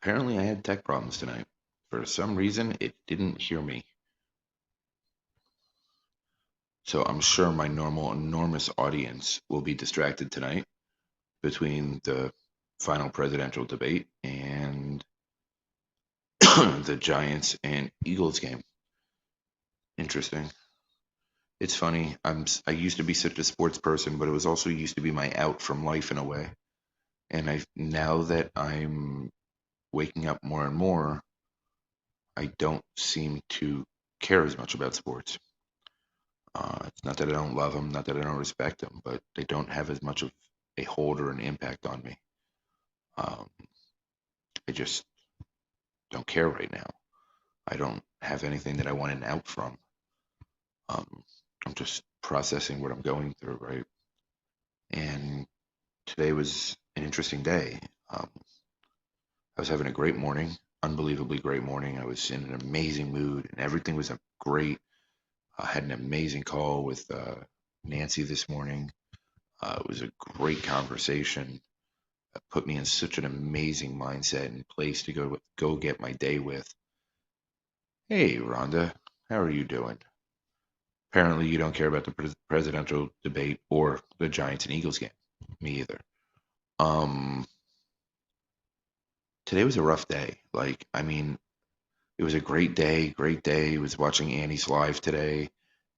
Apparently, I had tech problems tonight. For some reason, it didn't hear me. So I'm sure my normal enormous audience will be distracted tonight between the final presidential debate and the Giants and Eagles game. Interesting. It's funny. I used to be such a sports person, but it was also used to be my out from life in a way. And I now that I'm waking up more and more, I don't seem to care as much about sports. It's not that I don't love them, not that I don't respect them, but they don't have as much of a hold or an impact on me. Um, I just don't care right now. I don't have anything that I want an out from. Um, I'm just processing what I'm going through, right? And today was an interesting day. Um, I was having a great morning, unbelievably great morning. I was in an amazing mood, and everything was great. I had an amazing call with Nancy this morning. It was a great conversation. Put me in such an amazing mindset and place to go get my day with. Hey, Rhonda, how are you doing? Apparently, you don't care about the presidential debate or the Giants and Eagles game. Me either. Um, Today was a rough day. I mean, it was a great day. Great day. I was watching Annie's live today,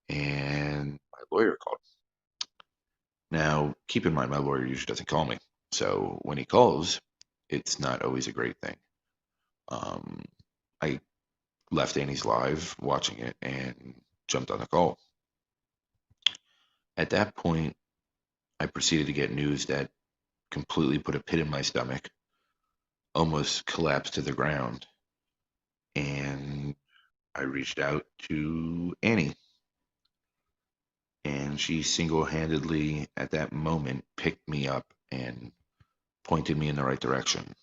and my lawyer called. Now, keep in mind, my lawyer usually doesn't call me. So when he calls, it's not always a great thing. Um, I left Annie's live watching it and jumped on the call. At that point, I proceeded to get news that completely put a pit in my stomach, almost collapsed to the ground. And I reached out to Annie, and she single handedly, at that moment, picked me up and pointed me in the right direction.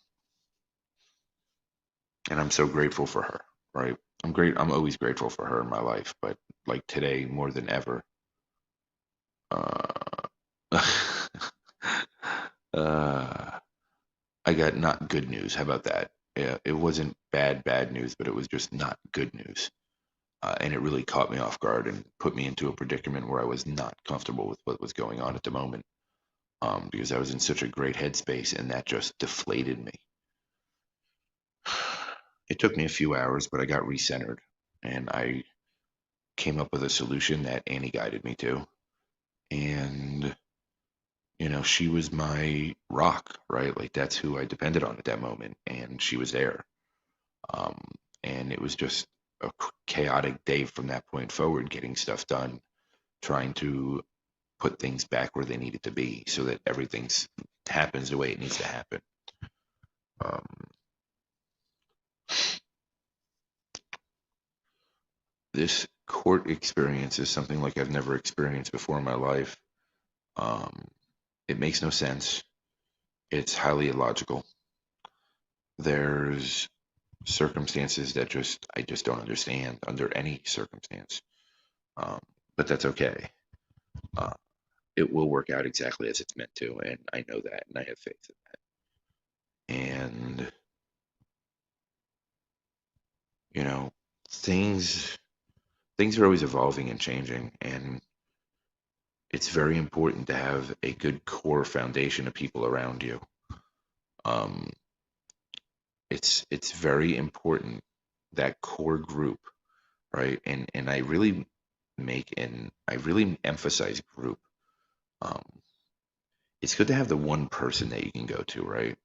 And I'm so grateful for her, right? I'm always grateful for her in my life, but like today more than ever. Uh, uh, I got not good news. How about that? Yeah, it wasn't bad news, but it was just not good news. And it really caught me off guard and put me into a predicament where I was not comfortable with what was going on at the moment, because I was in such a great headspace and that just deflated me. It took me a few hours, but I got recentered and I came up with a solution that Annie guided me to. And, she was my rock, right? Like that's who I depended on at that moment. And she was there. Um, and it was just a chaotic day from that point forward, getting stuff done, trying to put things back where they needed to be so that everything happens the way it needs to happen. Um, this court experience is something like I've never experienced before in my life. Um, it makes no sense. It's highly illogical. There's circumstances that I just don't understand under any circumstance. Um, but that's okay. Uh, it will work out exactly as it's meant to, and I know that, and I have faith in that. And you know, things things are always evolving and changing, and it's very important to have a good core foundation of people around you. Um, it's very important, that core group, right? And I really emphasize group. Um, it's good to have the one person that you can go to, right?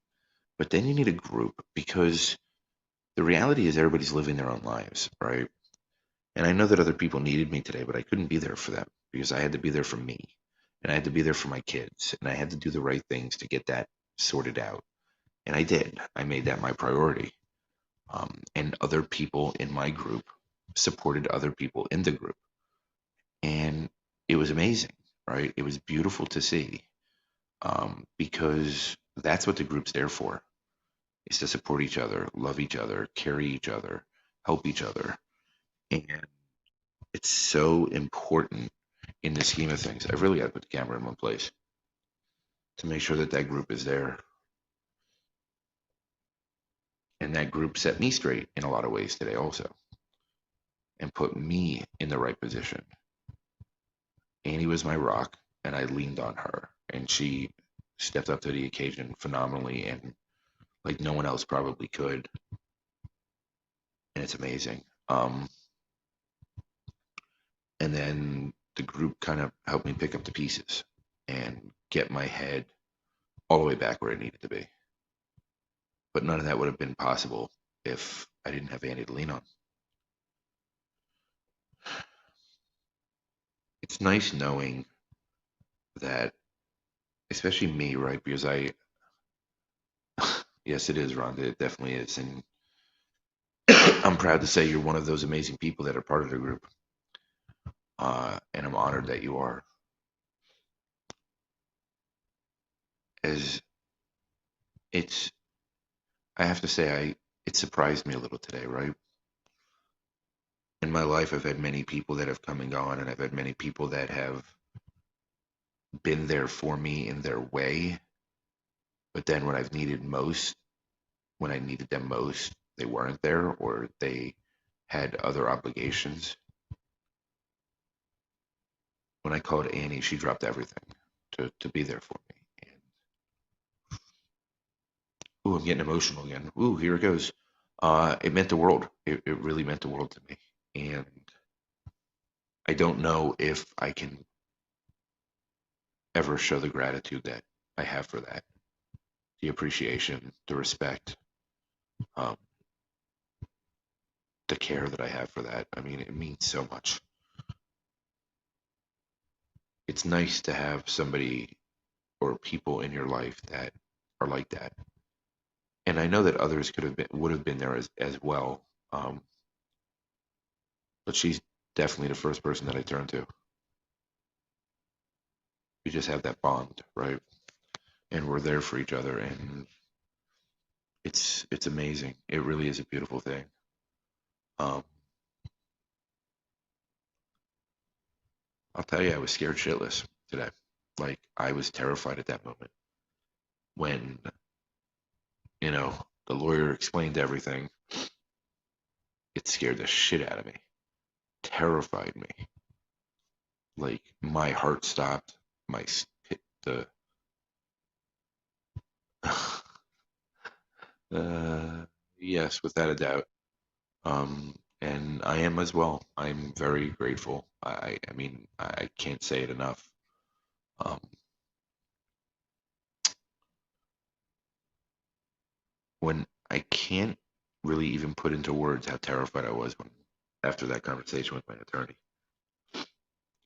But then you need a group because the reality is everybody's living their own lives, right? And I know that other people needed me today, but I couldn't be there for them because I had to be there for me and I had to be there for my kids and I had to do the right things to get that sorted out. And I did. I made that my priority. And other people in my group supported other people in the group. And it was amazing, right? It was beautiful to see, because that's what the group's there for, is to support each other, love each other, carry each other, help each other. And it's so important in the scheme of things. I've really got to put the camera in one place to make sure that that group is there. And that group set me straight in a lot of ways today also, and put me in the right position. Annie was my rock, and I leaned on her, and she stepped up to the occasion phenomenally, and like no one else probably could. And it's amazing. And then the group kind of helped me pick up the pieces and get my head all the way back where it needed to be. But none of that would have been possible if I didn't have Annie to lean on. It's nice knowing that, especially me, right? Because yes, it is, Rhonda. It definitely is. And I'm proud to say you're one of those amazing people that are part of the group. And I'm honored that you are. As it's, I have to say, it surprised me a little today, right? In my life, I've had many people that have come and gone, and I've had many people that have been there for me in their way. But then when I needed them most, they weren't there or they had other obligations. When I called Annie, she dropped everything to be there for me. And ooh, I'm getting emotional again. Ooh, here it goes. It meant the world. It really meant the world to me. And I don't know if I can ever show the gratitude that I have for that, the appreciation, the respect, um, the care that I have for that. I mean, it means so much. It's nice to have somebody or people in your life that are like that. And I know that others would have been there as well. Um, but she's definitely the first person that I turn to. We just have that bond, right? And we're there for each other, and it's amazing. It really is a beautiful thing. Um, I'll tell you, I was scared shitless today. Like I was terrified at that moment when the lawyer explained everything. It scared the shit out of me, terrified me. Like my heart stopped. My the yes, without a doubt. And I am as well. I'm very grateful. I mean, I can't say it enough. Um, when I can't really even put into words how terrified I was when after that conversation with my attorney.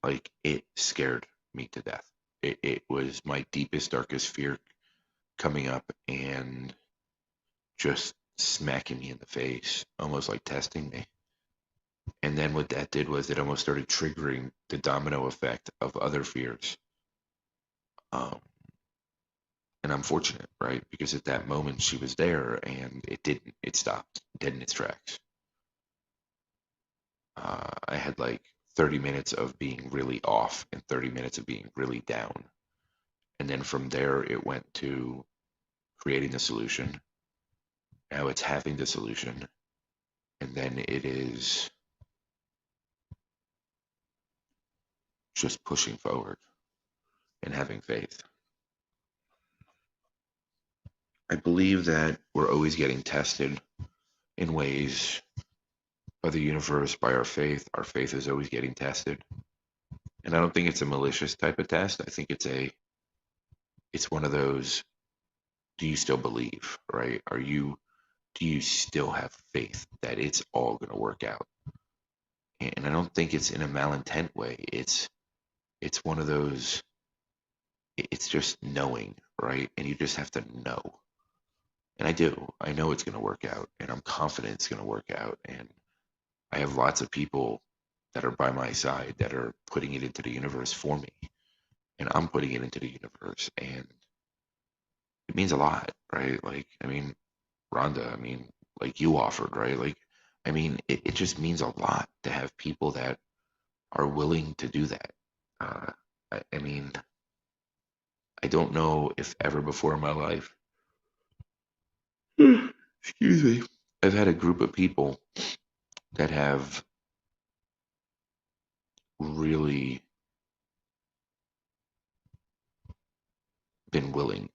Like it scared me to death. It was my deepest, darkest fear coming up and just smacking me in the face, almost like testing me. And then what that did was it almost started triggering the domino effect of other fears. Um, and I'm fortunate, right? Because at that moment she was there and it didn't, it stopped dead in its tracks. I had like 30 minutes of being really off and 30 minutes of being really down. And then from there, it went to creating the solution. Now it's having the solution. And then it is just pushing forward and having faith. I believe that we're always getting tested in ways by the universe, by our faith. Our faith is always getting tested. And I don't think it's a malicious type of test. I think it's one of those, do you still believe, right? Do you still have faith that it's all going to work out? And I don't think it's in a malintent way. It's one of those, it's just knowing, right? And you just have to know. And I do. I know it's going to work out, and I'm confident it's going to work out. And I have lots of people that are by my side that are putting it into the universe for me, and I'm putting it into the universe, and it means a lot, right? Like, I mean, Rhonda, I mean, like you offered, right? Like, I mean, it just means a lot to have people that are willing to do that. I mean, I don't know if ever before in my life excuse me, I've had a group of people that have really been willing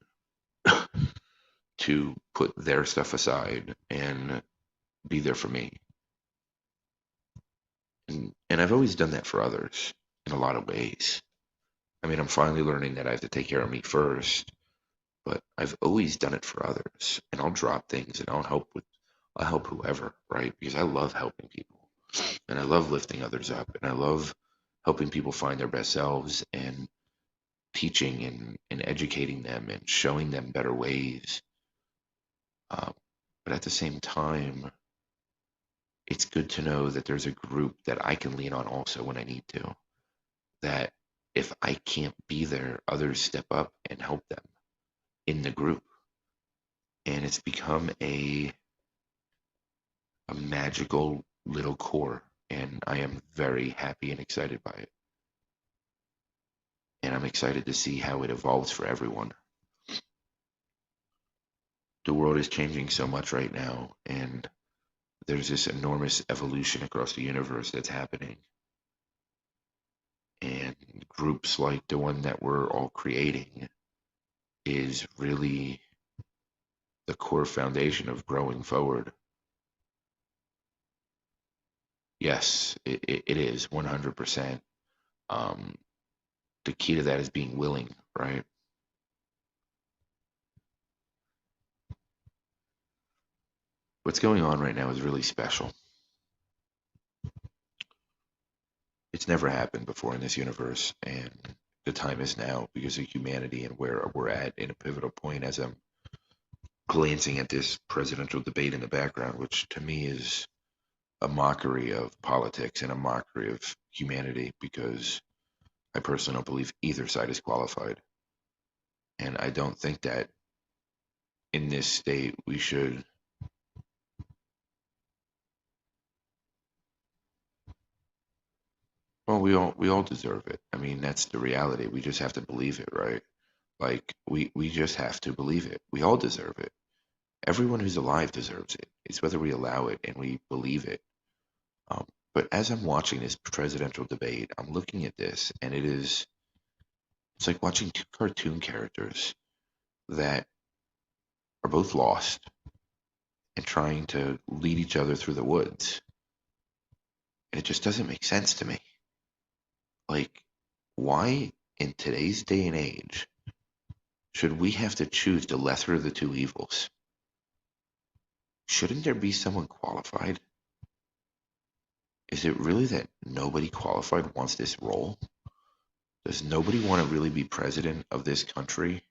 to put their stuff aside and be there for me. And I've always done that for others in a lot of ways. I mean, I'm finally learning that I have to take care of me first, but I've always done it for others. And I'll drop things and I'll help whoever, right? Because I love helping people and I love lifting others up and I love helping people find their best selves and teaching and educating them and showing them better ways. Um, but at the same time, it's good to know that there's a group that I can lean on also when I need to. That if I can't be there, others step up and help them in the group. And it's become a magical little core. And I am very happy and excited by it. And I'm excited to see how it evolves for everyone. The world is changing so much right now, and there's this enormous evolution across the universe that's happening. And groups like the one that we're all creating is really the core foundation of growing forward. Yes, it is 100%. Um, the key to that is being willing, right? What's going on right now is really special. It's never happened before in this universe, and the time is now because of humanity and where we're at in a pivotal point as I'm glancing at this presidential debate in the background, which to me is a mockery of politics and a mockery of humanity because I personally don't believe either side is qualified. And I don't think that in this state we should. Well, we all deserve it. I mean, that's the reality. We just have to believe it, right? Like we just have to believe it. We all deserve it. Everyone who's alive deserves it. It's whether we allow it and we believe it. Um, but as I'm watching this presidential debate, I'm looking at this, and it's like watching two cartoon characters that are both lost and trying to lead each other through the woods. And it just doesn't make sense to me. Like, why in today's day and age should we have to choose the lesser of the two evils? Shouldn't there be someone qualified? Is it really that nobody qualified wants this role? Does nobody want to really be president of this country?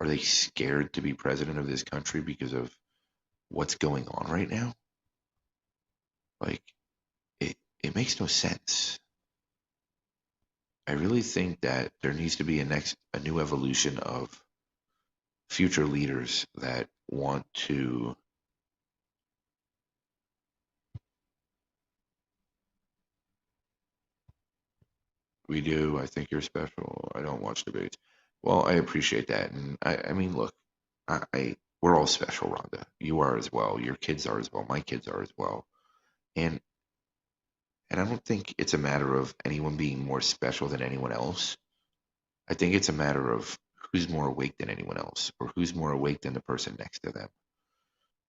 Are they scared to be president of this country because of what's going on right now? Like, it makes no sense. I really think that there needs to be a new evolution of future leaders that want to. We do. I think you're special. I don't watch debates. Well, I appreciate that, and I mean, look, we're all special, Rhonda. You are as well. Your kids are as well. My kids are as well. And and I don't think it's a matter of anyone being more special than anyone else. I think it's a matter of who's more awake than anyone else, or who's more awake than the person next to them.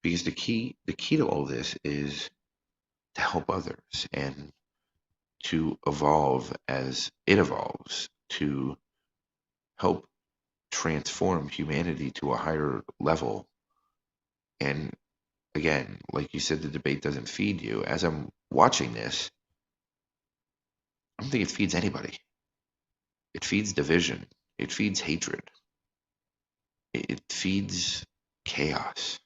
Because the key to all this is to help others and to evolve as it evolves, to help transform humanity to a higher level. And again, like you said, the debate doesn't feed you. As I'm watching this, I don't think it feeds anybody. It feeds division. It feeds hatred. It feeds chaos.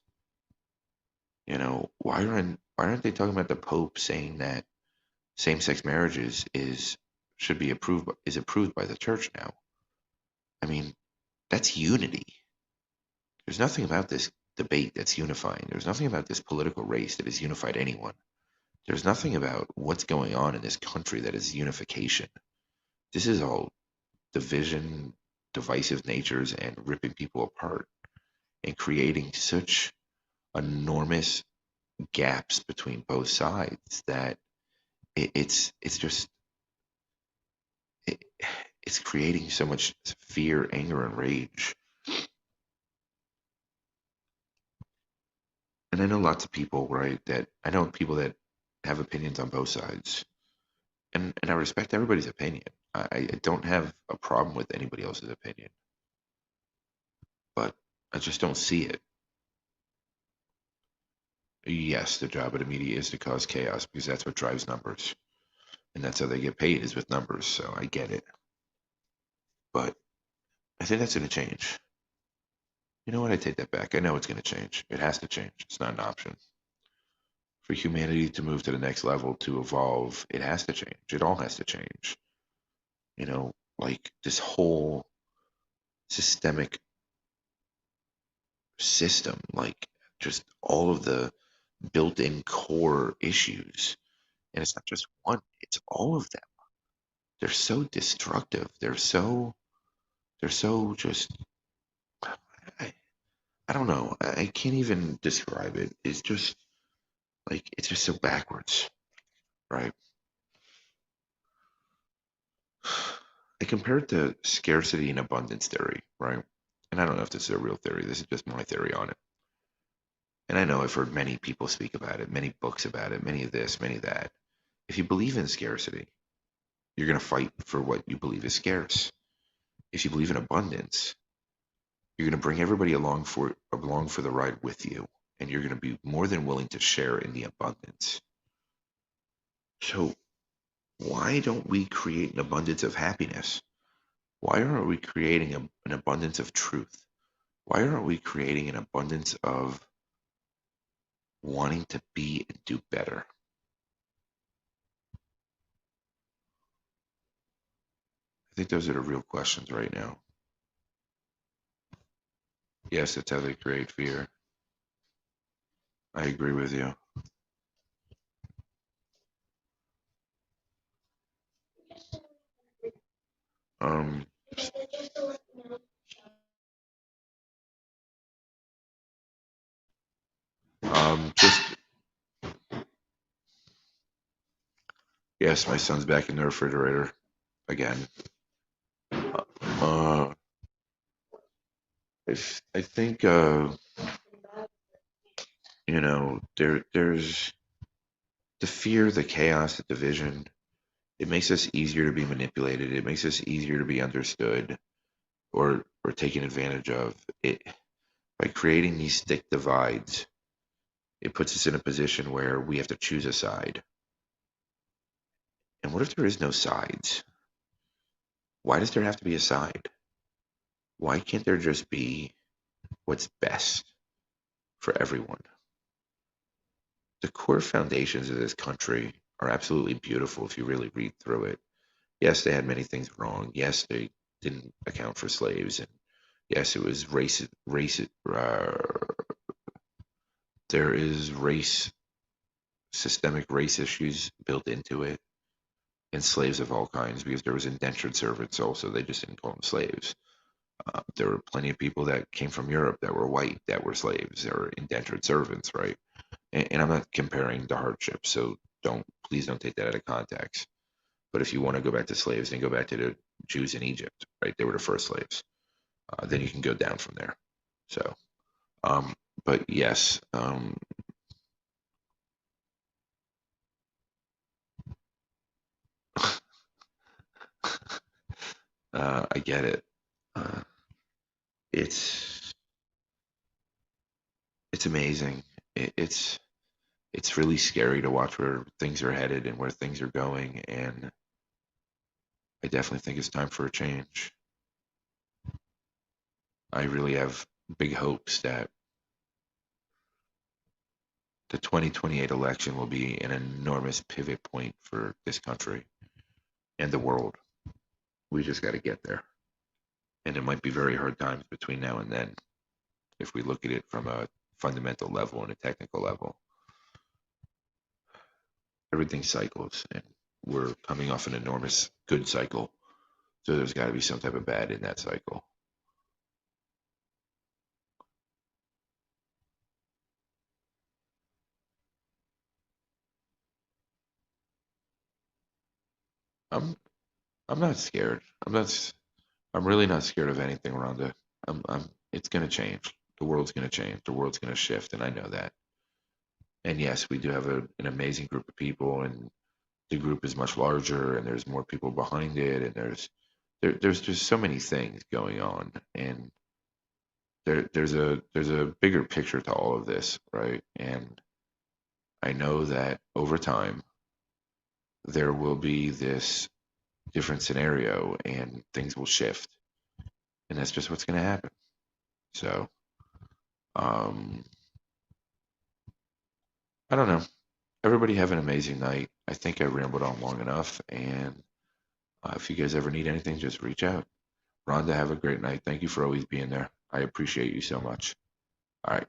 Why aren't they talking about the Pope saying that same-sex marriages is approved by the church now? I mean, that's unity. There's nothing about this debate that's unifying. There's nothing about this political race that has unified anyone. There's nothing about what's going on in this country that is unification. This is all division, divisive natures, and ripping people apart and creating such enormous gaps between both sides that it's just it, it's creating so much fear, anger, and rage. And I know lots of people, right? That I know people that have opinions on both sides, and I respect everybody's opinion. I don't have a problem with anybody else's opinion, but I just don't see it. Yes, the job of the media is to cause chaos because that's what drives numbers, and that's how they get paid is with numbers. So I get it, but I think that's going to change. You know what? I take that back. I know it's going to change. It has to change. It's not an option. For humanity to move to the next level, to evolve, it has to change. It all has to change. Like this whole systemic system, like just all of the built-in core issues. And it's not just one, it's all of them. They're so destructive. They're so just I, I don't know. I can't even describe it. It's just like it's just so backwards, right? I compare it to scarcity and abundance theory, right? And I don't know if this is a real theory. This is just my theory on it. And I know I've heard many people speak about it, many books about it, many of this, many of that. If you believe in scarcity, you're going to fight for what you believe is scarce. If you believe in abundance, you're going to bring everybody along for the ride with you, and you're going to be more than willing to share in the abundance. So why don't we create an abundance of happiness? Why aren't we creating an abundance of truth? Why aren't we creating an abundance of wanting to be and do better? I think those are the real questions right now. Yes, that's how they create fear. I agree with you. Um, just yes, my son's back in the refrigerator again. Uh, I think there's the fear, the chaos, the division. It makes us easier to be manipulated. It makes us easier to be understood or taken advantage of. It by creating these thick divides, it puts us in a position where we have to choose a side. And what if there is no sides? Why does there have to be a side? Why can't there just be what's best for everyone? The core foundations of this country are absolutely beautiful if you really read through it. Yes, they had many things wrong. Yes, they didn't account for slaves, and yes, it was there is systemic race issues built into it, and slaves of all kinds because there was indentured servants also. They just didn't call them slaves. There were plenty of people that came from Europe that were white that were slaves or indentured servants, right? And I'm not comparing the hardships, so please don't take that out of context. But if you want to go back to slaves, then go back to the Jews in Egypt, right? They were the first slaves. Then you can go down from there. So, um, but yes, I get it. Uh, it's it's amazing. It's really scary to watch where things are headed and where things are going, and I definitely think it's time for a change. I really have big hopes that the 2028 election will be an enormous pivot point for this country and the world. We just got to get there. And it might be very hard times between now and then if we look at it from a fundamental level and a technical level. Everything cycles, and we're coming off an enormous good cycle. So there's got to be some type of bad in that cycle. I'm I'm not scared. I'm really not scared of anything, Rhonda. It's gonna change. The world's gonna change. The world's gonna shift, and I know that. And yes, we do have an amazing group of people, and the group is much larger, and there's more people behind it, and there's just so many things going on, and there's a bigger picture to all of this, right? And I know that over time there will be this different scenario, and things will shift, and that's just what's going to happen. So, um, I don't know. Everybody have an amazing night. I think I rambled on long enough, and if you guys ever need anything, just reach out. Rhonda, have a great night. Thank you for always being there. I appreciate you so much. All right.